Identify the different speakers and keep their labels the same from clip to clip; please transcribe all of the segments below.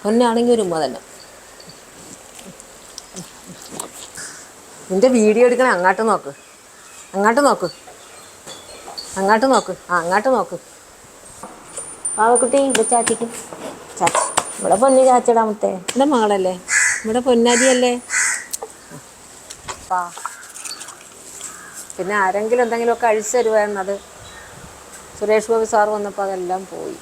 Speaker 1: പൊന്നാണെങ്കിൽ ഒരു ഉമ്മ തന്നെ. നിൻ്റെ വീഡിയോ എടുക്കണേ അങ്ങോട്ട് നോക്ക്, അങ്ങോട്ട് നോക്ക്, അങ്ങോട്ട് നോക്ക്, അങ്ങോട്ട് നോക്ക്. പാവക്കുട്ടി ഇത് ചാച്ചിക്ക് ചാച്ചി. ഇവിടെ പൊന്നു ചാച്ചിടാമത്തെ എൻ്റെ മകളല്ലേ, ഇവിടെ പൊന്നാരിയല്ലേ. പിന്നെ ആരെങ്കിലും എന്തെങ്കിലുമൊക്കെ അഴിച്ചു തരുമായിരുന്നത്. സുരേഷ് ഗോപി സാറ് വന്നപ്പോൾ അതെല്ലാം പോയി.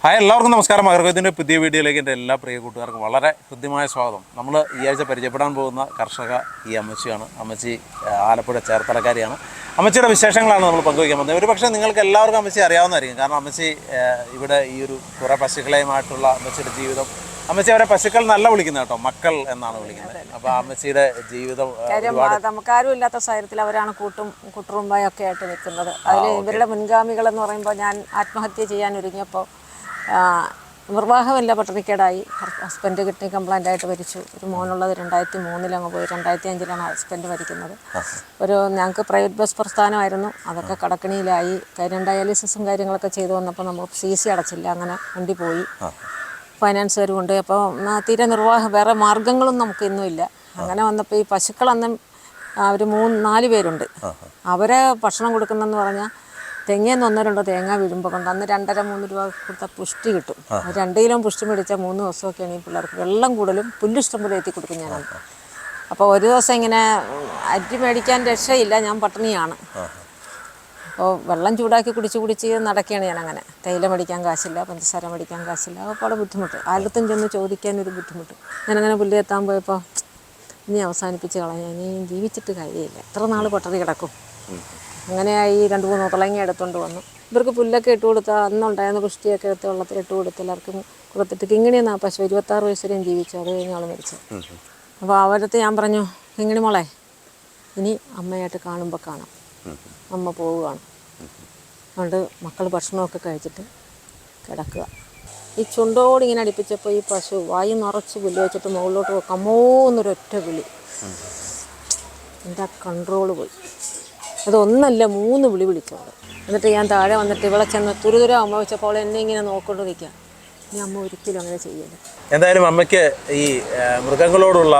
Speaker 2: ഹായ്, എല്ലാവർക്കും നമസ്കാരം. അഗർവേദിൻ്റെ പുതിയ വീഡിയോയിലേക്ക് എൻ്റെ എല്ലാ പ്രിയ കൂട്ടുകാർക്കും വളരെ ഹൃദ്യമായ സ്വാഗതം. നമ്മൾ ഈ ആഴ്ച പരിചയപ്പെടാൻ പോകുന്ന കർഷക ഈ അമ്മച്ചിയാണ്. അമ്മച്ചി ആലപ്പുഴ ചേർത്തലക്കാരിയാണ്. അമ്മച്ചിയുടെ വിശേഷങ്ങളാണ് നമ്മൾ പങ്കുവയ്ക്കാൻ പോകുന്നത്. ഒരു പക്ഷേ നിങ്ങൾക്ക് എല്ലാവർക്കും അമ്മച്ചി അറിയാവുന്നതായിരിക്കും. കാരണം അമ്മച്ചി ഇവിടെ ഈ ഒരു കുറേ പശുക്കളെയുമായിട്ടുള്ള അമ്മച്ചിയുടെ ജീവിതം, അമ്മച്ചി അവരെ പശുക്കൾ നല്ല വിളിക്കുന്നത് കേട്ടോ, മക്കൾ എന്നാണ് വിളിക്കുന്നത്. അപ്പോൾ അമ്മച്ചിയുടെ ജീവിതം
Speaker 1: നമുക്കാരും ഇല്ലാത്ത സാഹചര്യത്തിൽ അവരാണ് കുട്ടുറുമ്പായൊക്കെ ആയിട്ട് നിൽക്കുന്നത്. അതിൽ ഇവരുടെ മുൻഗാമികളെന്ന് പറയുമ്പോൾ ഞാൻ ആത്മഹത്യ ചെയ്യാൻ ഒരുങ്ങിയപ്പോൾ നിർവാഹമില്ല, പട്ടിണിക്കേടായി. ഹസ്ബൻഡ് കിഡ്നി കംപ്ലൈൻ്റ് ആയിട്ട് മരിച്ചു. ഒരു മോനുള്ളത് 2003 അങ്ങ് പോയി. 2005 ഹസ്ബൻഡ് മരിക്കുന്നത്. ഞങ്ങൾക്ക് പ്രൈവറ്റ് ബസ് പ്രസ്ഥാനമായിരുന്നു, അതൊക്കെ കടക്കണിയിലായി. കാര്യം ഡയാലിസിസും കാര്യങ്ങളൊക്കെ ചെയ്തു വന്നപ്പോൾ നമ്മൾ CC അടച്ചില്ല, അങ്ങനെ വണ്ടി പോയി. ഫൈനാൻസുകാർ കൊണ്ട് അപ്പോൾ തീരെ വേറെ മാർഗ്ഗങ്ങളും നമുക്ക് ഇന്നുമില്ല. അങ്ങനെ വന്നപ്പോൾ ഈ പശുക്കളന്നും അവർ 3-4 പേരുണ്ട്. അവരെ ഭക്ഷണം കൊടുക്കുന്നതെന്ന് പറഞ്ഞാൽ തെങ്ങേന്ന് 1-2 തേങ്ങ വീഴുമ്പോൾ കൊണ്ട് അന്ന് 2.5-3 രൂപ കൊടുത്ത പുഷ്ടി കിട്ടും. 2 കിലോ പുഷ്ടി മേടിച്ചാൽ 3 ദിവസമൊക്കെയാണ് ഈ പിള്ളേർക്ക് വെള്ളം കൂടുതലും പുല്ലിഷ്ടം പോലെ എത്തി കൊടുക്കും ഞാനാണ്. അപ്പോൾ ഒരു ദിവസം ഇങ്ങനെ അരി മേടിക്കാൻ രക്ഷയില്ല, ഞാൻ പട്ടിണിയാണ്. അപ്പോൾ വെള്ളം ചൂടാക്കി കുടിച്ച് നടക്കുകയാണ് ഞാനങ്ങനെ. തേയില മേടിക്കാൻ കാശില്ല, പഞ്ചസാര മേടിക്കാൻ കാശില്ല, അപ്പോൾ അവിടെ ബുദ്ധിമുട്ട്. ആരുടെത്തും ചെന്ന് ചോദിക്കാനൊരു ബുദ്ധിമുട്ട്. ഞാനങ്ങനെ പുല്ല് എത്താൻ പോയപ്പോൾ ഇനി അവസാനിപ്പിച്ച് കളയാൻ, ഇനി ജീവിച്ചിട്ട് കാര്യമില്ല, എത്ര നാൾ പട്ടറി കിടക്കും. അങ്ങനെയായി 2-3 തിളങ്ങി എടുത്തുകൊണ്ട് വന്നു. ഇവർക്ക് പുല്ലൊക്കെ ഇട്ട് കൊടുത്താൽ അന്നുണ്ടായിരുന്ന പുഷ്ടിയൊക്കെ എടുത്ത് വെള്ളത്തിൽ ഇട്ട് കൊടുത്ത് എല്ലാവർക്കും കൊടുത്തിട്ട് കിങ്ങിണിയെന്ന് ആ പശു 26 വയസ്സ് വരെയും ജീവിച്ചു. അത് കഴിഞ്ഞ് ആൾ മരിച്ചു. അപ്പോൾ അവരടുത്ത് ഞാൻ പറഞ്ഞു, കിങ്ങിണി മോളെ ഇനി അമ്മയായിട്ട് കാണുമ്പോൾ കാണാം, അമ്മ പോവുകയാണ്. അതുകൊണ്ട് മക്കൾ ഭക്ഷണമൊക്കെ കഴിച്ചിട്ട് കിടക്കുക. ഈ ചുണ്ടോട് ഇങ്ങനെ അടുപ്പിച്ചപ്പോൾ ഈ പശു വായി നിറച്ച് പുല്ല് വെച്ചിട്ട് മുകളിലോട്ട് കമ്മോന്നൊരൊറ്റ വിളി. എൻ്റെ കൺട്രോള് പോയി. അതൊന്നല്ല 3 വിളി വിളിച്ചോണ്ട്. എന്നിട്ട് ഞാൻ താഴെ വന്നിട്ട് ഇവളെ ചെന്ന് തുരുതുര അമ്മ വെച്ചപ്പോൾ എന്നെ ഇങ്ങനെ നോക്കൊണ്ട് നിൽക്കുക. ഇനി അമ്മ ഒരിക്കലും അങ്ങനെ ചെയ്യരുത്.
Speaker 2: എന്തായാലും അമ്മയ്ക്ക് ഈ മൃഗങ്ങളോടുള്ള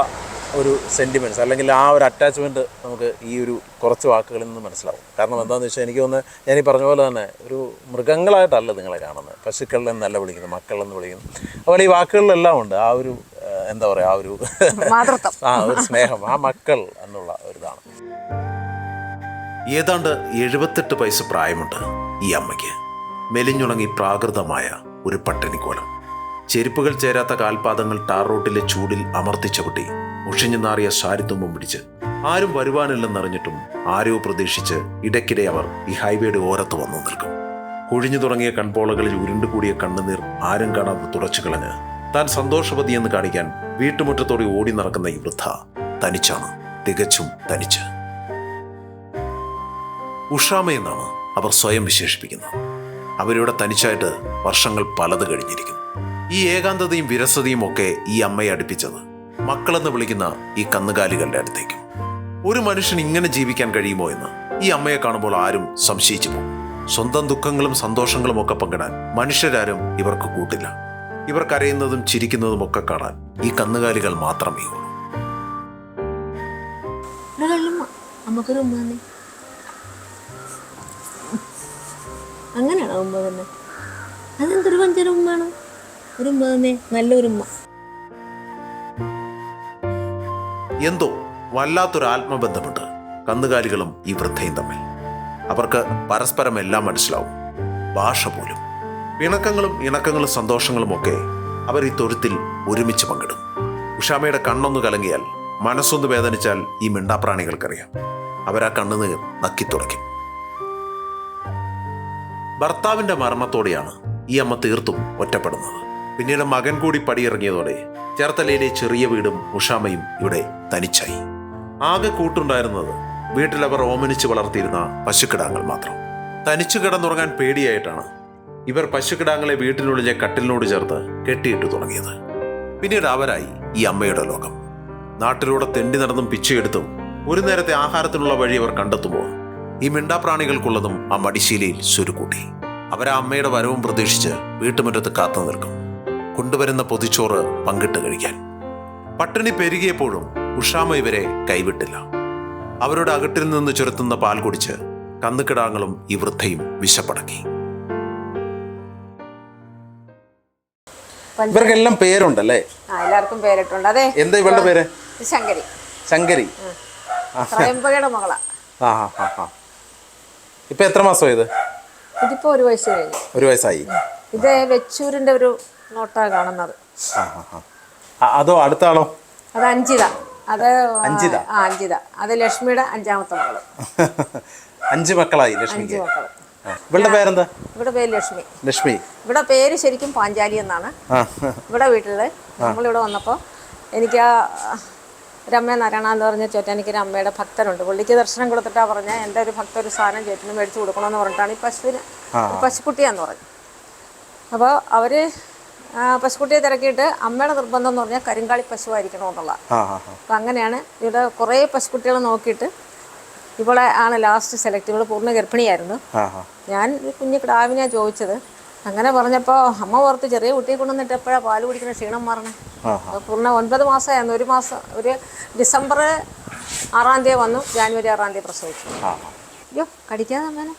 Speaker 2: ഒരു സെൻറ്റിമെൻറ്റ്സ് അല്ലെങ്കിൽ ആ ഒരു അറ്റാച്ച്മെൻറ്റ് നമുക്ക് ഈ ഒരു കുറച്ച് വാക്കുകളിൽ നിന്ന് മനസ്സിലാവും. കാരണം എന്താണെന്ന് വെച്ചാൽ എനിക്ക് തോന്നുന്നത്, ഞാനീ പറഞ്ഞ പോലെ തന്നെ ഒരു മൃഗങ്ങളായിട്ടല്ല നിങ്ങളെ കാണുന്നത്, പശുക്കളിൽ നിന്നല്ല വിളിക്കുന്നത്, മക്കളെന്ന് വിളിക്കുന്നു. അതുപോലെ ഈ വാക്കുകളിലെല്ലാം ഉണ്ട് ആ ഒരു എന്താ പറയുക, ആ ഒരു ഒരു സ്നേഹം, ആ മക്കൾ എന്നുള്ള ഒരിതാണ്.
Speaker 3: ഏതാണ്ട് 78 വയസ്സ് പ്രായമുണ്ട് ഈ അമ്മയ്ക്ക്. മെലിഞ്ഞുണങ്ങി പ്രാകൃതമായ ഒരു പട്ടിണിക്കോലം. ചെരുപ്പുകൾ ചേരാത്ത കാൽപാദങ്ങൾ ടാർ റോട്ടിലെ ചൂടിൽ അമർത്തിച്ചവിട്ടി മുഷിഞ്ഞു നാറിയ സാരിത്തുമ്പം പിടിച്ച് ആരും വരുവാനില്ലെന്നറിഞ്ഞിട്ടും ആരോ പ്രതീക്ഷിച്ച് ഇടയ്ക്കിടെ അവർ ഈ ഹൈവേയുടെ ഓരത്ത് വന്നു നിൽക്കും. കൊഴിഞ്ഞു തുടങ്ങിയ കൺപോളകളിൽ ഉരുണ്ടുകൂടിയ കണ്ണുനീർ ആരും കാണാതെ തുടച്ചു കളഞ്ഞ് താൻ സന്തോഷവതിയെന്ന് കാണിക്കാൻ വീട്ടുമുറ്റത്തോടെ ഓടി നടക്കുന്ന ഈ വൃദ്ധ തനിച്ചാണ്, തികച്ചും തനിച്ച്. ഉഷാമയെന്നാണ് അവർ സ്വയം വിശേഷിപ്പിക്കുന്നത്. അവരിവിടെ തനിച്ചായിട്ട് വർഷങ്ങൾ പലത് കഴിഞ്ഞിരിക്കുന്നു. ഈ ഏകാന്തതയും വിരസതയും ഒക്കെ ഈ അമ്മയെ അടുപ്പിച്ചത് മക്കളെന്ന് വിളിക്കുന്ന ഈ കന്നുകാലികളുടെ അടുത്തേക്കും. ഒരു മനുഷ്യൻ ഇങ്ങനെ ജീവിക്കാൻ കഴിയുമോ എന്ന് ഈ അമ്മയെ കാണുമ്പോൾ ആരും സംശയിച്ചു പോകും. സ്വന്തം ദുഃഖങ്ങളും സന്തോഷങ്ങളും ഒക്കെ പങ്കിടാൻ മനുഷ്യരാരും ഇവർക്ക് കൂട്ടില്ല. ഇവർ കരയുന്നതും ചിരിക്കുന്നതും ഒക്കെ കാണാൻ ഈ കന്നുകാലികൾ മാത്രമേ ഉള്ളൂ.
Speaker 1: അങ്ങനെയാണോ ഉമ്മ തന്നെ? അതെന്തൊരു പഞ്ചര ഉമ്മാണ്. ഒരു ഉമ്മ തന്നെ, നല്ലൊരു ഉമ്മ.
Speaker 3: എന്തോ വല്ലാത്തൊരു ആത്മബന്ധമുണ്ട് കന്നുകാലികളും ഈ വൃദ്ധയും തമ്മിൽ. അവർക്ക് പരസ്പരം എല്ലാം മനസ്സിലാവും, ഭാഷ പോലും. പിണക്കങ്ങളും ഇണക്കങ്ങളും സന്തോഷങ്ങളും ഒക്കെ അവർ ഈ തൊഴുത്തിൽ ഒരുമിച്ച് പങ്കിടും. ഉഷാമയുടെ കണ്ണൊന്ന് കലങ്ങിയാൽ, മനസ്സൊന്ന് വേദനിച്ചാൽ ഈ മിണ്ടാപ്രാണികൾക്കറിയാം. അവരാ കണ്ണുനീർ നക്കിത്തുടയ്ക്കും. ഭർത്താവിന്റെ മരണത്തോടെയാണ് ഈ അമ്മ തീർത്തും ഒറ്റപ്പെടുന്നത്. പിന്നീട് മകൻ കൂടി പടിയിറങ്ങിയതോടെ ചേർത്തലയിലെ ചെറിയ വീടും ഉഷാമയും ഇവിടെ തനിച്ചായി. ആകെ കൂട്ടുണ്ടായിരുന്നത് വീട്ടിലവർ ഓമനിച്ച് വളർത്തിയിരുന്ന പശുക്കിടാങ്ങൾ മാത്രം. തനിച്ചു കിടന്നുറങ്ങാൻ പേടിയായിട്ടാണ് ഇവർ പശുക്കിടാങ്ങളെ വീട്ടിനുള്ളിലെ കട്ടിലിനോട് ചേർത്ത് കെട്ടിയിട്ടു തുടങ്ങിയത്. പിന്നീട് അവരായി ഈ അമ്മയുടെ ലോകം. നാട്ടിലൂടെ തെണ്ടി നടന്നും പിച്ചയെടുത്തും ഒരു നേരത്തെ ആഹാരത്തിനുള്ള വഴി അവർ കണ്ടെത്തുമ്പോൾ ഈ മിണ്ടാപ്രാണികൾക്കുള്ളതും ആ മടിശീലയിൽ സ്വരുക്കൂട്ടി. അവരാ അമ്മയുടെ വരവും പ്രതീക്ഷിച്ച് വീട്ടുമുറ്റത്ത് കാത്തു നിൽക്കും, കൊണ്ടുവരുന്ന പൊതിച്ചോറ് പങ്കിട്ട് കഴിക്കാൻ. പട്ടിണി പെരുകിയപ്പോഴും ഉഷാമ ഇവരെ കൈവിട്ടില്ല. അവരുടെ അകട്ടിൽ നിന്ന് ചുരത്തുന്ന പാൽ കുടിച്ച് കന്നുകിടാങ്ങളും ഈ വൃദ്ധയും വിശപ്പടക്കി.
Speaker 2: ഇവർക്കെല്ലാം പേരുണ്ടല്ലേ?
Speaker 1: എല്ലാവർക്കും പേരിട്ടുണ്ട്. അതെ,
Speaker 2: എന്താ ഇവളുടെ പേര്?
Speaker 1: ശങ്കരി.
Speaker 2: ശങ്കരി
Speaker 1: ത്രയംബകയുടെ മകളാ.
Speaker 2: ഇപ്പൊ എത്ര മാസമായത്?
Speaker 1: ഇതിപ്പോ 1 വയസ്സ് കഴിഞ്ഞു.
Speaker 2: 1 വയസ്സായി.
Speaker 1: ഇത് വെച്ചൂരിന്റെ ഒരു നോട്ടാ കാണുന്നത്.
Speaker 2: അതോ അടുത്താണോ?
Speaker 1: അത് അഞ്ചിത. അത്
Speaker 2: അഞ്ചിത.
Speaker 1: അഞ്ചിത. അത് ലക്ഷ്മിയുടെ 5ാമത്തെ മകള്.
Speaker 2: 5 മക്കളായി ലക്ഷ്മിക്ക്.
Speaker 1: 5 മക്കള്.
Speaker 2: ഇവളുടെ പേരെന്താ?
Speaker 1: ഇവിടെ പേര് ലക്ഷ്മി.
Speaker 2: ലക്ഷ്മി.
Speaker 1: ഇവിടെ പേര് ശരിക്കും പാഞ്ചാലി എന്നാണ്. ഇവിടെ വീട്ടില് നമ്മളിവിടെ വന്നപ്പോൾ എനിക്ക് രമ്മ നാരായണ എന്ന് പറഞ്ഞ ചോറ്റാനിക്കൊരു അമ്മയുടെ ഭക്തരുണ്ട്. പുള്ളിക്ക് ദർശനം കൊടുത്തിട്ടാണ് പറഞ്ഞാൽ എൻ്റെ ഒരു ഭക്ത ഒരു സാധനം ചേട്ടന് മേടിച്ച് കൊടുക്കണമെന്ന് പറഞ്ഞിട്ടാണ് ഈ പശുവിന് പശുക്കുട്ടിയാന്ന് പറഞ്ഞു. അപ്പോൾ അവർ പശുക്കുട്ടിയെ തിരക്കിയിട്ട് അമ്മയുടെ നിർബന്ധം എന്ന് പറഞ്ഞാൽ കരിങ്കാളി പശുവായിരിക്കണമെന്നുള്ള. അപ്പം അങ്ങനെയാണ് ഇവിടെ കുറേ പശുക്കുട്ടികൾ നോക്കിയിട്ട് ഇവളെ ആണ് ലാസ്റ്റ് സെലക്ട്. ഇവള് പൂർണ്ണ ഗർഭിണിയായിരുന്നു. ഞാൻ കുഞ്ഞു കിടാവിനെയാണ് ചോദിച്ചത്. അങ്ങനെ പറഞ്ഞപ്പോൾ അമ്മ ഓർത്ത് ചെറിയ കുട്ടിയെ കൊണ്ടുവന്നിട്ട് എപ്പോഴാണ് പാല് കുടിക്കുന്ന ക്ഷീണം മാറണേ. അപ്പോൾ പൂർണ്ണ 9 മാസമായിരുന്നു. ഒരു ഡിസംബർ 6-ാം തീയതി വന്നു, ജാനുവരി 6-ാം തീയതി പ്രസവിച്ചു. അയ്യോ കടിക്കാതെ അമ്മേനെ.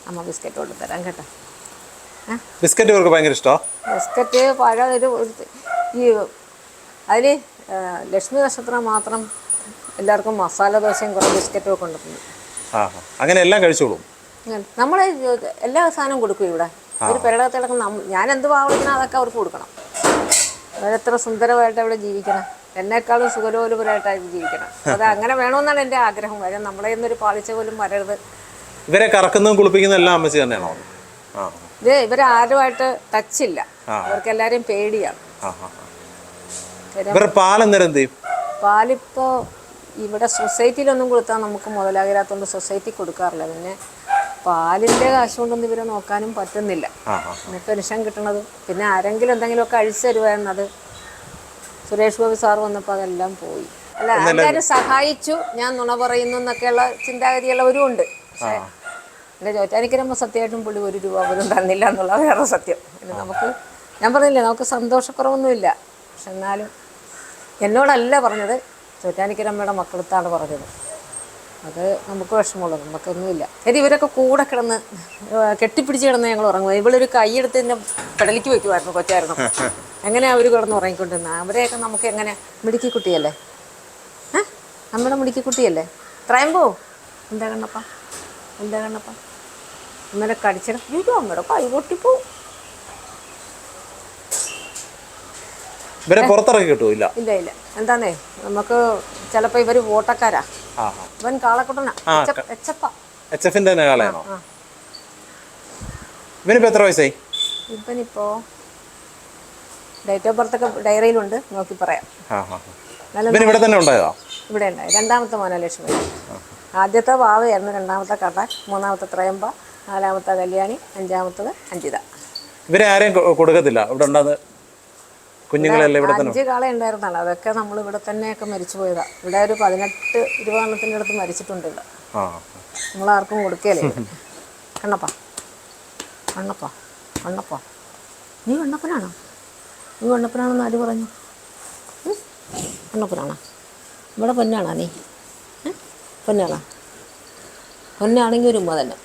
Speaker 1: അമ്മ ബിസ്ക്കറ്റ് കൊണ്ട് തരാം കേട്ടോ.
Speaker 2: ബിസ്ക്കറ്റ് ഇവർക്ക് ഭയങ്കര ഇഷ്ടമാണ്. ബിസ്ക്കറ്റ്
Speaker 1: പഴം ഈ അതിൽ ലക്ഷ്മി നക്ഷത്രം മാത്രം എല്ലാവർക്കും മസാല ദോശയും കുറേ ബിസ്ക്കറ്റും ഒക്കെ കൊണ്ടുപോകുന്നു.
Speaker 2: അങ്ങനെ എല്ലാം കഴിച്ചോളും.
Speaker 1: നമ്മൾ എല്ലാ സാധനവും കൊടുക്കും ഇവിടെ. ഒരു പെരടകത്ത് കിടക്കുന്ന ഞാൻ എന്ത് വാങ്ങിക്കണം അതൊക്കെ അവർക്ക് കൊടുക്കണം. അവരെത്ര സുന്ദരമായിട്ട് അവിടെ ജീവിക്കണം. എന്നെക്കാളും സുഖലോലുപരമായിട്ടായിട്ട് ജീവിക്കണം. അത് അങ്ങനെ വേണമെന്നാണ് എൻ്റെ ആഗ്രഹം. കാര്യം നമ്മളെ ഇന്നൊരു പാളിച്ച പോലും വരരുത്.
Speaker 2: ഇവരെ കറക്കുന്നതും കുളിപ്പിക്കുന്നതും എല്ലാം അമ്മച്ചി തന്നെയാണോ?
Speaker 1: ഇവരാരുമായിട്ട് ടച്ചില്ല. അവർക്ക് എല്ലാവരെയും പേടിയാണ്. പാലിപ്പോ ഇവിടെ സൊസൈറ്റിയിലൊന്നും കൊടുത്താൽ നമുക്ക് മുതലാകില്ലാത്തതുകൊണ്ട് സൊസൈറ്റി കൊടുക്കാറില്ല. പിന്നെ പാലിൻ്റെ കാശ് കൊണ്ടൊന്നും ഇവരെ നോക്കാനും പറ്റുന്നില്ല. പിന്നെ പെൻഷൻ കിട്ടണത് പിന്നെ ആരെങ്കിലും എന്തെങ്കിലുമൊക്കെ അഴിച്ചു തരുവായിരുന്നത്. സുരേഷ് ഗോപി സാർ വന്നപ്പോൾ അതെല്ലാം പോയി. അല്ല എല്ലാവരും സഹായിച്ചു, ഞാൻ നുണ പറയുന്നു എന്നൊക്കെയുള്ള ചിന്താഗതിയുള്ളവരും ഉണ്ട്. പക്ഷേ എൻ്റെ ചോറ്റാനിക്കരമ്പോൾ സത്യമായിട്ടും പുള്ളി 1 രൂപ പോലും തന്നില്ല എന്നുള്ള വേറെ സത്യം. പിന്നെ നമുക്ക് ഞാൻ പറഞ്ഞില്ലേ നമുക്ക് സന്തോഷക്കുറവൊന്നുമില്ല. പക്ഷെ എന്നാലും എന്നോടല്ല പറഞ്ഞത്, ചോറ്റാനിക്കരമ്മയുടെ മക്കളത്താണ് പറഞ്ഞത്. അത് നമുക്ക് വിഷമമുള്ളൂ, നമുക്കൊന്നുമില്ല. ഇവരൊക്കെ കൂടെ കിടന്ന് കെട്ടിപ്പിടിച്ച് കിടന്ന് ഞങ്ങൾ ഉറങ്ങുക. ഇവളൊരു കൈയെടുത്ത് എൻ്റെ പെടലിക്ക് വയ്ക്കുമായിരുന്നു കൊച്ചായിരുന്നു. എങ്ങനെയാണ് അവർ കിടന്ന് ഉറങ്ങിക്കൊണ്ടിരുന്നത്? അവരെയൊക്കെ നമുക്ക് എങ്ങനെ മിടുക്കി കുട്ടിയല്ലേ? നമ്മുടെ മിടുക്കി കുട്ടിയല്ലേ? ത്രയംബോ എന്താ കണ്ണപ്പ അമ്മേടെ കടിച്ചിടം അയ്യോ അമ്മയുടെ കൈ പൊട്ടിപ്പോവും.
Speaker 2: ഇവരെ പുറത്തിറക്കി കിട്ടൂല.
Speaker 1: ഇല്ല എന്താന്നേ നമുക്ക് ചിലപ്പോ ഇവര് വോട്ടക്കാരാ. ഇവൻ കാളക്കുട്ടനാ.
Speaker 2: HFന്റെ കാളയാണോ? ഇവനിപ്പോ എത്ര വയസ്സായി?
Speaker 1: ഇവനിപ്പോ ഡേറ്റ് ഓഫ് ബർത്ത് ഒക്കെ ഡയറിയിലുണ്ട്, നോക്കി പറയാം.
Speaker 2: ഇവിടെ തന്നെ ഉണ്ടായതാ?
Speaker 1: ഇവിടെ ഉണ്ടായി. 2ാമത്തെ മോനാ ലക്ഷ്മി. ആദ്യത്തെ വാവയായിരുന്നു, 2ാമത്തെ കട, 3ാമത്തെ ത്രയംബ, 4ാമത്തെ കല്യാണി, 5ാമത്തത് അഞ്ചിത.
Speaker 2: ഇവരെ ആരെയും കൊടുക്കത്തില്ല? ഇവിടെ ഉണ്ടാകുന്ന കുഞ്ഞുങ്ങളെല്ലാം ഇവിടെ തന്നെ?
Speaker 1: 5 കാള ഉണ്ടായിരുന്നല്ലോ, അതൊക്കെ നമ്മൾ ഇവിടെ തന്നെയൊക്കെ മരിച്ചു പോയതാ. ഇവിടെ ഒരു 18-20 എണ്ണത്തിൻ്റെ അടുത്ത് മരിച്ചിട്ടുണ്ട് ഇവിടെ. നമ്മളാർക്കും കൊടുക്കുകയല്ലേ. കണ്ണപ്പ നീ കണ്ണപ്പനാണോ? നീ കണ്ണപ്പനാണെന്ന് ആര് പറഞ്ഞു? കണ്ണപ്പനാണോ? ഇവിടെ പൊന്നാണോ നീ? പൊന്നാണെങ്കിൽ ഒരു ഉമ്മ തന്നെ.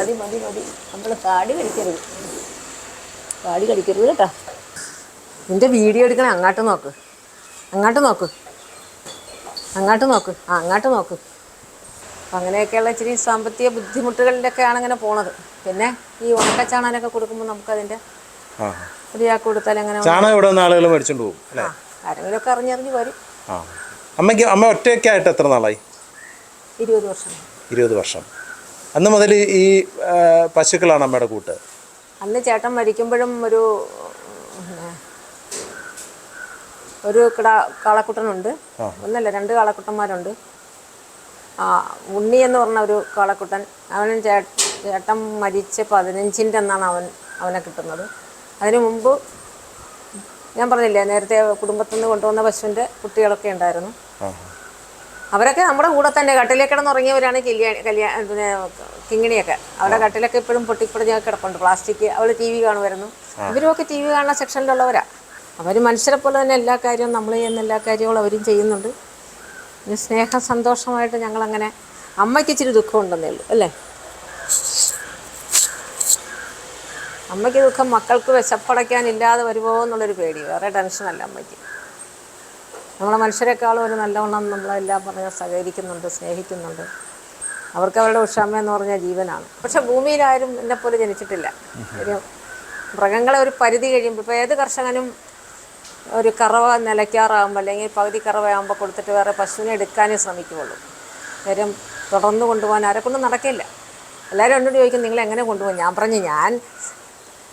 Speaker 1: മതി നമ്മൾ താടി കടിക്കരുത് കേട്ടോ. നിന്റെ വീഡിയോ എടുക്കണേ. അങ്ങോട്ട് നോക്ക്. അപ്പം അങ്ങനെയൊക്കെയുള്ള ഇച്ചിരി സാമ്പത്തിക ബുദ്ധിമുട്ടുകളിലൊക്കെയാണ് അങ്ങനെ പോണത്. പിന്നെ ഈ ഉണക്കച്ചാണാനൊക്കെ കൊടുക്കുമ്പോൾ നമുക്കതിൻ്റെ ഒരാൾക്ക് കൊടുത്താൽ അങ്ങനെ
Speaker 2: ആളുകൾ മേടിച്ചോണ്ട് പോകും.
Speaker 1: ആരെങ്കിലുമൊക്കെ അറിഞ്ഞറിഞ്ഞ് വരും.
Speaker 2: അമ്മ ഒറ്റയ്ക്കായിട്ട് എത്ര നാളായി?
Speaker 1: 20 വർഷം. 20
Speaker 2: വർഷം. അന്ന് മുതൽ ഈ പശുക്കളാണ് അമ്മയുടെ കൂട്ട്?
Speaker 1: അന്ന് ചേട്ടൻ മരിക്കുമ്പോഴും ഒരു കാളക്കുട്ടനുണ്ട്. ഒന്നല്ല 2 കാളക്കുട്ടന്മാരുണ്ട്. ഉണ്ണി എന്ന് പറഞ്ഞ ഒരു കാളക്കുട്ടൻ. അവനും ചേട്ടൻ മരിച്ച് 15ൻ്റെ അന്നാണ് അവനെ കിട്ടുന്നത്. അതിന് മുമ്പ് ഞാൻ പറഞ്ഞില്ലേ നേരത്തെ കുടുംബത്തിൽ നിന്ന് കൊണ്ടുവന്ന പശുവിൻ്റെ കുട്ടികളൊക്കെ ഉണ്ടായിരുന്നു. അവരൊക്കെ നമ്മുടെ കൂടെ തന്നെ കട്ടിലേക്ക് കിടന്നുറങ്ങിയവരാണ്. പിന്നെ കിങ്ങിണിയൊക്കെ അവരുടെ കട്ടിലൊക്കെ ഇപ്പോഴും പൊട്ടിപ്പൊടിഞ്ഞൊക്കെ കിടപ്പുണ്ട്. പ്ലാസ്റ്റിക്. അവൾ TV കാണുമായിരുന്നു. ഇവരുമൊക്കെ TV കാണുന്ന സെക്ഷനിലുള്ളവരാണ്. അവർ മനുഷ്യരെ പോലെ തന്നെ എല്ലാ കാര്യവും നമ്മൾ ചെയ്യുന്ന എല്ലാ കാര്യങ്ങളും അവരും ചെയ്യുന്നുണ്ട്. പിന്നെ സ്നേഹ സന്തോഷമായിട്ട് ഞങ്ങളങ്ങനെ. അമ്മയ്ക്ക് ഇച്ചിരി ദുഃഖമുണ്ടെന്നേ ഉള്ളൂ അല്ലേ? അമ്മയ്ക്ക് ദുഃഖം മക്കൾക്ക് വിശപ്പടയ്ക്കാനില്ലാതെ വരുമോ എന്നുള്ളൊരു പേടി. വേറെ ടെൻഷനല്ല അമ്മയ്ക്ക്. നമ്മളെ മനുഷ്യരെക്കാളും ഒരു നല്ലവണ്ണം നമ്മളെല്ലാം പറഞ്ഞാൽ സഹകരിക്കുന്നുണ്ട്, സ്നേഹിക്കുന്നുണ്ട്. അവർക്ക് അവരുടെ ഉഷാമ്മ എന്ന് പറഞ്ഞാൽ ജീവനാണ്. പക്ഷെ ഭൂമിയിലാരും എന്നെപ്പോലെ ജനിച്ചിട്ടില്ല. ഒരു മൃഗങ്ങളെ ഒരു പരിധി കഴിയുമ്പോൾ ഇപ്പോൾ ഏത് കർഷകനും ഒരു കറവ നിലയ്ക്കാറാകുമ്പോൾ അല്ലെങ്കിൽ പകുതി കറവയാകുമ്പോൾ കൊടുത്തിട്ട് വേറെ പശുവിനെ എടുക്കാനേ ശ്രമിക്കുകയുള്ളൂ. കാര്യം തുടർന്ന് കൊണ്ടുപോകാൻ ആരെക്കൊണ്ടും നടക്കില്ല. എല്ലാവരും എന്നോട് ചോദിക്കും നിങ്ങൾ എങ്ങനെ കൊണ്ടുപോകും? ഞാൻ പറഞ്ഞു ഞാൻ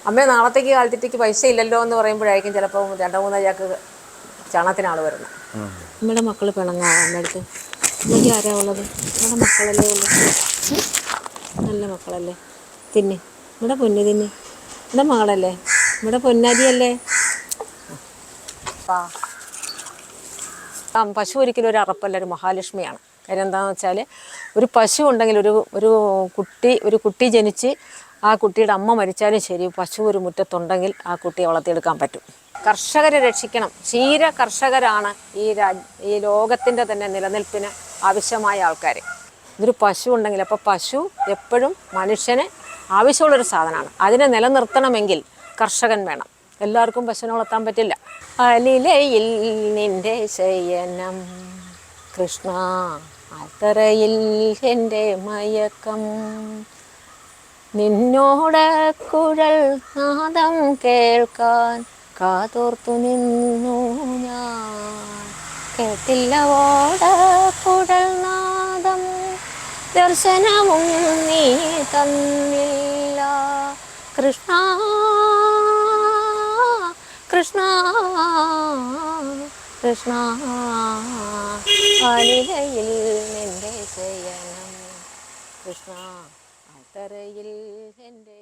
Speaker 1: അമ്മയെ നാളത്തേക്ക് കാലത്തേക്ക് പൈസ ഇല്ലല്ലോ എന്ന് പറയുമ്പോഴായിരിക്കും ചിലപ്പോൾ 2-3 ചാക്ക് ചാണകത്തിനാൾ വരുന്നത്. നമ്മുടെ മക്കൾ പിണങ്ങാം അമ്മയടുത്ത്. എനിക്ക് ആരാ ഉള്ളത്? നമ്മുടെ മക്കളല്ലേ ഉള്ളൂ. നല്ല മക്കളല്ലേ? തിന്നെ നമ്മുടെ പൊന്നു തിന്നെ. നമ്മുടെ മകളല്ലേ? നമ്മുടെ പൊന്നാരിയല്ലേ? പശു ഒരിക്കലും ഒരു അറപ്പല്ല, ഒരു മഹാലക്ഷ്മിയാണ്. കാര്യം എന്താണെന്ന് വെച്ചാൽ ഒരു പശു ഉണ്ടെങ്കിൽ ഒരു കുട്ടി ജനിച്ച് ആ കുട്ടിയുടെ അമ്മ മരിച്ചാലും ശരി പശു ഒരു മുറ്റത്തുണ്ടെങ്കിൽ ആ കുട്ടിയെ വളർത്തിയെടുക്കാൻ പറ്റും. കർഷകരെ രക്ഷിക്കണം. ക്ഷീര കർഷകരാണ് ഈ ലോകത്തിൻ്റെ തന്നെ നിലനിൽപ്പിന് ആവശ്യമായ ആൾക്കാർ. ഇതൊരു പശു ഉണ്ടെങ്കിൽ അപ്പോൾ പശു എപ്പോഴും മനുഷ്യന് ആവശ്യമുള്ളൊരു സാധനമാണ്. അതിനെ നിലനിർത്തണമെങ്കിൽ കർഷകൻ വേണം. എല്ലാവർക്കും പശുവിനെ വളർത്താൻ പറ്റില്ല. അലിലയിൽ നിൻ്റെ ശയനം കൃഷ്ണ, അത്തറയിൽ എൻ്റെ മയക്കം, നിന്നോട് കുഴൽ നാദം കേൾക്കാൻ കാതോർത്തു നിന്നു ഞാൻ. കേട്ടില്ല ഓട കുഴൽ നാദം, ദർശനവും നീ തന്നില്ല കൃഷ്ണ കൃഷ്ണ കൃഷ്ണ. അലിലയിൽ നിന്റെ ശയനം കൃഷ്ണ, അത്തറയിൽ എൻ്റെ